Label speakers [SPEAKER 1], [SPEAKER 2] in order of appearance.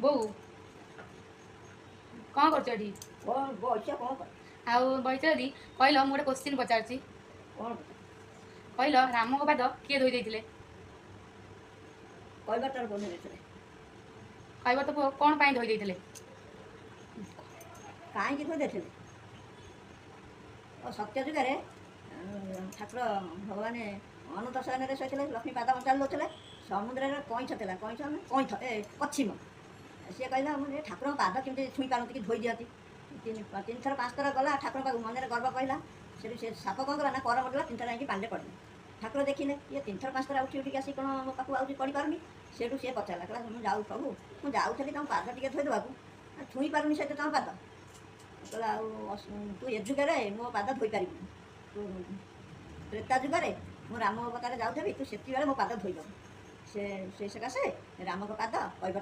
[SPEAKER 1] ବୋଉ କ'ଣ କରୁଛ ଏଠି?
[SPEAKER 2] କ'ଣ ବସିଛ କ'ଣ କର
[SPEAKER 1] ଆଉ ବଇଛ ଯଦି କହିଲ, ମୁଁ ଗୋଟେ କୋଶ୍ଚିନ୍ ପଚାରୁଛି।
[SPEAKER 2] କ'ଣ
[SPEAKER 1] କହିଲ, ରାମଙ୍କ ପାଦ କିଏ ଧୋଇ ଦେଇଥିଲେ?
[SPEAKER 2] କହିବା ତାର ବନ୍ଧୁ ଦେଇଥିଲେ
[SPEAKER 1] କହିବ ତ ପୁଅ, କ'ଣ ପାଇଁ ଧୋଇ ଦେଇଥିଲେ?
[SPEAKER 2] କାହିଁକି ଧୋଇ ଦେଇଥିଲେ? ଓ ସତ୍ୟ ଯୁଗରେ ଠାକୁର ଭଗବାନ ଅନନ୍ତ ଶୟନରେ ଶୋଇଥିଲେ, ଲକ୍ଷ୍ମୀ ପାଦ ଚାଲି ଦେଉଥିଲେ। ସମୁଦ୍ରରେ କଇଁଛ ଥିଲା, କଇଁଛ କଇଁଥ ପଶ୍ଚିମ। ସିଏ କହିଲା, ମୁଁ ଠାକୁରଙ୍କ ପାଦ କେମିତି ଛୁଇଁ ପାରନ୍ତି କି ଧୋଇ ଦିଅନ୍ତି। 3 ଥର 5 ଥର ଗଲା ଠାକୁରଙ୍କ ପାଖକୁ, ମନରେ ଗର୍ବ କହିଲା। ସେଠୁ ସେ ସାପ କ'ଣ କଲା ନା, କର ମରିଲା, 3 ଥର ଯାଇକି ପାଣିରେ ପଡ଼ିଲା। ଠାକୁର ଦେଖିଲେ ଇଏ 3 ଥର 5 ଥର ଉଠିକି ଆସି କ'ଣ ମୋ ପାଖକୁ ଆଉଛି, ପଡ଼ିପାରୁନି। ସେଠୁ ସିଏ ପଚାରିଲା, କହିଲା, ମୁଁ ଯାଉ ପ୍ରଭୁ, ମୁଁ ଯାଉଥିଲି ତମ ପାଦ ଟିକେ ଧୋଇଦେବାକୁ, ଛୁଇଁ ପାରୁନି ସେଠି ତମ ପାଦ। କହିଲା, ଆଉ ତୁ ଏ ଯୁଗରେ ମୋ ପାଦ ଧୋଇପାରିବୁନି, ତୁ ତ୍ରେତା ଯୁଗରେ ମୁଁ ରାମ ଅବତାରରେ ଯାଉଥିବି, ତୁ ସେତିକିବେଳେ ମୋ ପାଦ ଧୋଇଦେବୁ। ସେ ସକାଶେ ରାମଙ୍କ ପାଦ